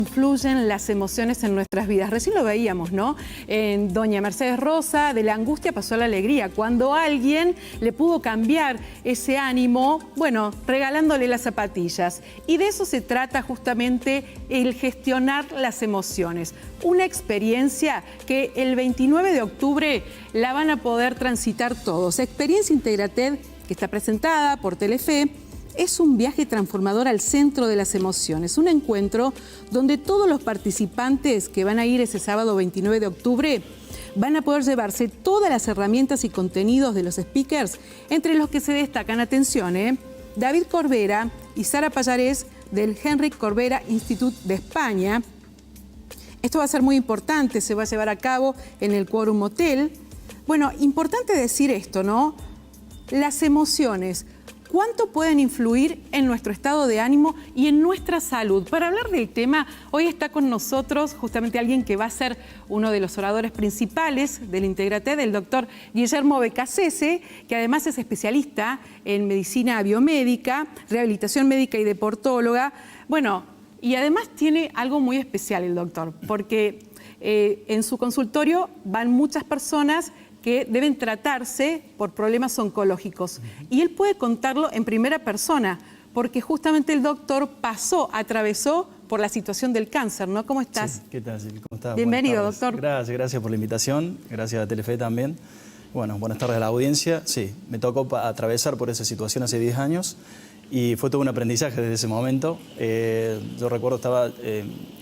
Influyen las emociones en nuestras vidas. Recién lo veíamos, ¿no? En doña Mercedes Rosa, de la angustia pasó a la alegría. Cuando alguien le pudo cambiar ese ánimo, bueno, regalándole las zapatillas. Y de eso se trata justamente el gestionar las emociones. Una experiencia que el 29 de octubre la van a poder transitar todos. Experiencia Integrated, que está presentada por Telefe, es un viaje transformador al centro de las emociones, un encuentro donde todos los participantes que van a ir ese sábado 29 de octubre van a poder llevarse todas las herramientas y contenidos de los speakers, entre los que se destacan, atención, David Corbera y Sara Pallarés del Henrik Corbera Institute de España. Esto va a ser muy importante, se va a llevar a cabo en el Quorum Hotel. Bueno, importante decir esto, ¿no? Las emociones, ¿cuánto pueden influir en nuestro estado de ánimo y en nuestra salud? Para hablar del tema, hoy está con nosotros justamente alguien que va a ser uno de los oradores principales del Integrated, el doctor Guillermo Beccacece, que además es especialista en medicina biomédica, rehabilitación médica y deportóloga. Bueno, y además tiene algo muy especial el doctor, porque en su consultorio van muchas personas que deben tratarse por problemas oncológicos. Y él puede contarlo en primera persona, porque justamente el doctor atravesó por la situación del cáncer, ¿no? ¿Cómo estás? Sí, ¿qué tal, Silvia? ¿Cómo estás? Bienvenido, doctor. Gracias por la invitación, gracias a Telefe también. Bueno, buenas tardes a la audiencia. Sí, me tocó atravesar por esa situación hace 10 años y fue todo un aprendizaje desde ese momento. Yo recuerdo, estaba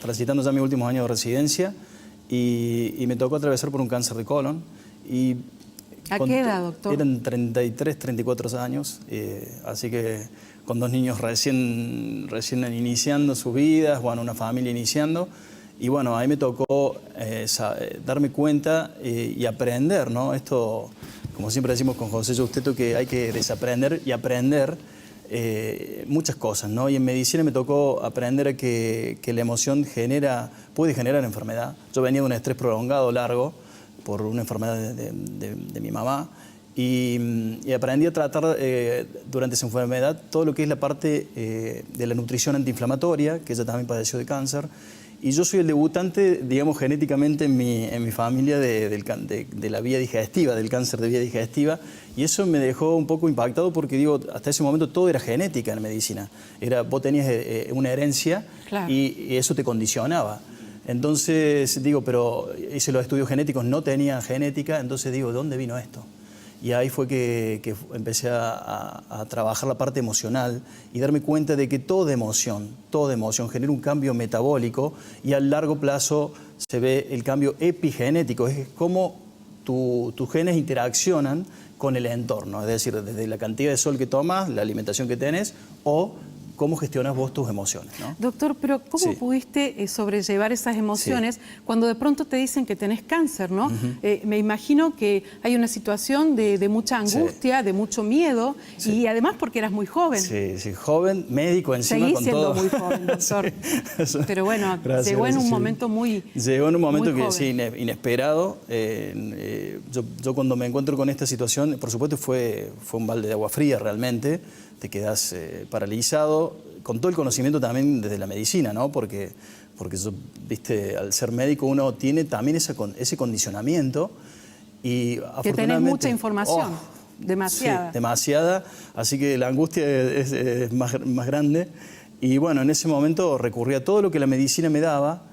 transitando ya mis últimos años de residencia y me tocó atravesar por un cáncer de colon. ¿A qué edad, doctor? Eran 33, 34 años, así que con 2 niños recién iniciando sus vidas, bueno, una familia iniciando, y bueno, ahí me tocó darme cuenta y aprender, ¿no? Esto, como siempre decimos con José Justeto, que hay que desaprender y aprender muchas cosas, ¿no? Y en medicina me tocó aprender que la emoción puede generar enfermedad. Yo venía de un estrés prolongado, largo, por una enfermedad de mi mamá, y aprendí a tratar durante esa enfermedad todo lo que es la parte de la nutrición antiinflamatoria, que ella también padeció de cáncer, y yo soy el debutante, digamos, genéticamente en mi familia de la vía digestiva, del cáncer de vía digestiva, y eso me dejó un poco impactado porque, digo, hasta ese momento todo era genética en medicina. Vos tenías una herencia, claro, y eso te condicionaba. Entonces digo, pero hice los estudios genéticos, no tenía genética, entonces digo, ¿dónde vino esto? Y ahí fue que empecé a trabajar la parte emocional y darme cuenta de que toda emoción genera un cambio metabólico y a largo plazo se ve el cambio epigenético, es cómo tus genes interaccionan con el entorno, es decir, desde la cantidad de sol que tomas, la alimentación que tenés o cómo gestionas vos tus emociones, ¿no? Doctor, pero ¿cómo pudiste sobrellevar esas emociones cuando de pronto te dicen que tenés cáncer, ¿no? Me imagino que hay una situación de mucha angustia, de mucho miedo, y además porque eras muy joven. Sí, joven, médico encima. Seguís con siendo todo. Muy joven, doctor. Pero bueno, llegó en un momento muy Llegó en un momento que joven. sí, inesperado. Yo cuando me encuentro con esta situación, por supuesto fue un balde de agua fría realmente. Te quedas paralizado, con todo el conocimiento también desde la medicina, ¿no? Porque yo, viste, al ser médico uno tiene también ese condicionamiento y que tenés mucha información, demasiada. Sí, demasiada, así que la angustia es más grande. Y bueno, en ese momento recurrí a todo lo que la medicina me daba,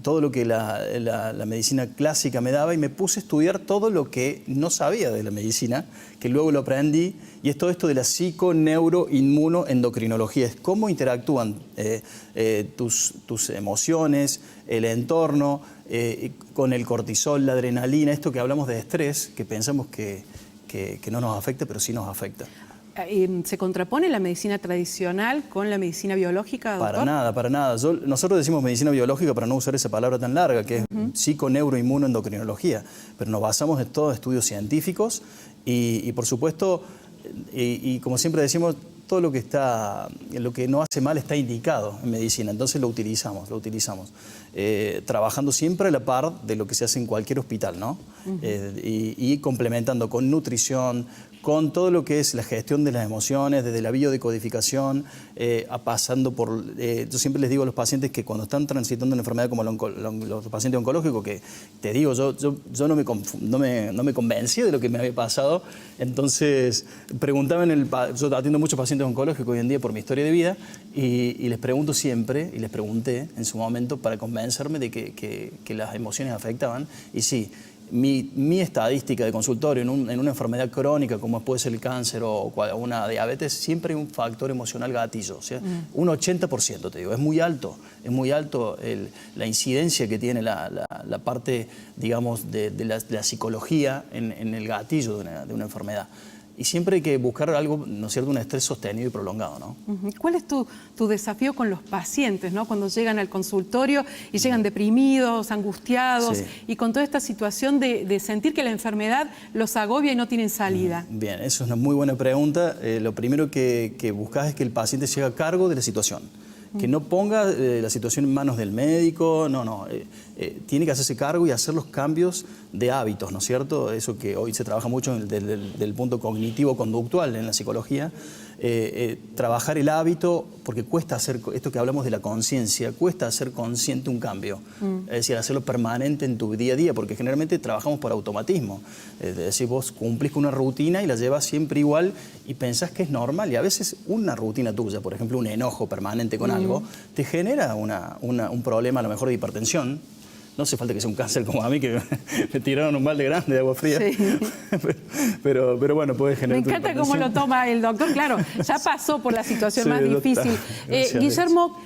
todo lo que la medicina clásica me daba, y me puse a estudiar todo lo que no sabía de la medicina, que luego lo aprendí, y es todo esto de la psico-neuro-inmuno-endocrinología, es cómo interactúan tus emociones, el entorno, con el cortisol, la adrenalina, esto que hablamos de estrés, que pensamos que no nos afecta, pero sí nos afecta. ¿Se contrapone la medicina tradicional con la medicina biológica, doctor? Para nada. Nosotros decimos medicina biológica para no usar esa palabra tan larga, que es psico-neuro-inmuno-endocrinología, pero nos basamos en todos estudios científicos y por supuesto, y como siempre decimos, todo lo que no hace mal está indicado en medicina, entonces lo utilizamos. Trabajando siempre a la par de lo que se hace en cualquier hospital, ¿no? Y complementando con nutrición, con todo lo que es la gestión de las emociones, desde la biodecodificación, pasando por... yo siempre les digo a los pacientes que cuando están transitando una enfermedad como los pacientes oncológicos, que te digo, yo no me convencí de lo que me había pasado, entonces preguntaban, yo atiendo muchos pacientes oncológicos hoy en día por mi historia de vida, y les pregunto siempre, y les pregunté en su momento para convencerme de que las emociones afectaban, y sí, mi estadística de consultorio en una enfermedad crónica como puede ser el cáncer o una diabetes, siempre hay un factor emocional gatillo, o sea, un 80% te digo, es muy alto la incidencia que tiene la parte, digamos, de la psicología en el gatillo de una enfermedad. Y siempre hay que buscar algo, ¿no es cierto?, un estrés sostenido y prolongado, ¿no? ¿Cuál es tu desafío con los pacientes, ¿no?, cuando llegan al consultorio y llegan deprimidos, angustiados, sí, y con toda esta situación de sentir que la enfermedad los agobia y no tienen salida? Bien, eso es una muy buena pregunta. Lo primero que buscas es que el paciente se haga cargo de la situación. Que no ponga la situación en manos del médico, no. Tiene que hacerse cargo y hacer los cambios de hábitos, ¿no es cierto? Eso que hoy se trabaja mucho del punto cognitivo-conductual en la psicología. Trabajar el hábito, porque cuesta hacer, esto que hablamos de la conciencia, cuesta hacer consciente un cambio. Es decir, hacerlo permanente en tu día a día, porque generalmente trabajamos por automatismo. Es decir, vos cumplís con una rutina y la llevas siempre igual y pensás que es normal. Y a veces una rutina tuya, por ejemplo, un enojo permanente con algo, te genera un problema a lo mejor de hipertensión. No hace falta que sea un cáncer como a mí, que me tiraron un balde grande de agua fría. Sí. pero bueno, puede generar... Me encanta cómo lo toma el doctor. Claro, ya pasó por la situación más difícil. Guillermo,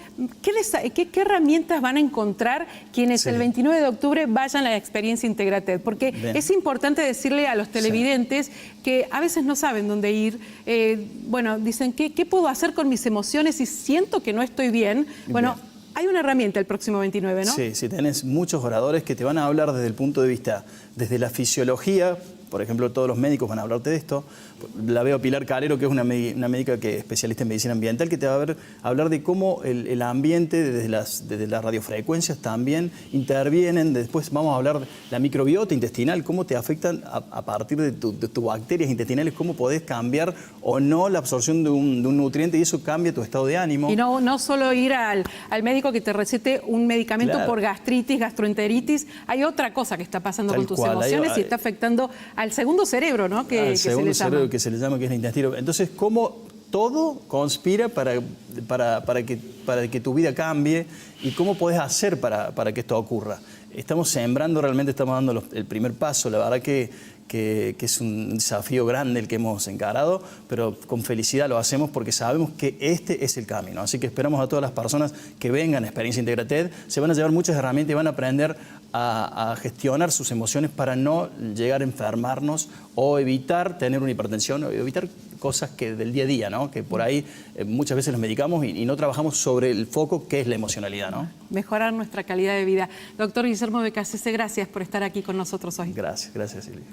¿qué herramientas van a encontrar quienes el 29 de octubre vayan a la experiencia Integrated? Porque es importante decirle a los televidentes que a veces no saben dónde ir. Bueno, dicen, ¿qué puedo hacer con mis emociones si siento que no estoy bien? Bueno, hay una herramienta el próximo 29, ¿no? Sí, tenés muchos oradores que te van a hablar desde el punto de vista, desde la fisiología. Por ejemplo, todos los médicos van a hablarte de esto. La veo a Pilar Calero, que es una médica que es especialista en medicina ambiental, que te va a hablar de cómo el ambiente, desde las radiofrecuencias también intervienen. Después vamos a hablar de la microbiota intestinal, cómo te afectan a partir de tus bacterias intestinales, cómo podés cambiar o no la absorción de un nutriente, y eso cambia tu estado de ánimo. Y no solo ir al médico que te recete un medicamento por gastritis, gastroenteritis. Hay otra cosa que está pasando con tus emociones y está afectando al segundo cerebro, ¿no? Al segundo cerebro que se le llama, que es el intestino. Entonces, cómo todo conspira para que tu vida cambie y cómo podés hacer para que esto ocurra. Estamos sembrando, realmente estamos dando el primer paso. La verdad que es un desafío grande el que hemos encarado, pero con felicidad lo hacemos porque sabemos que este es el camino. Así que esperamos a todas las personas que vengan a Experiencia Integrated. Se van a llevar muchas herramientas y van a aprender a gestionar sus emociones para no llegar a enfermarnos o evitar tener una hipertensión o evitar cosas que del día a día, ¿no? Que por ahí muchas veces los medicamos y no trabajamos sobre el foco que es la emocionalidad, ¿no? Mejorar nuestra calidad de vida. Doctor Guillermo Becassese, gracias por estar aquí con nosotros hoy. Gracias, Silvia.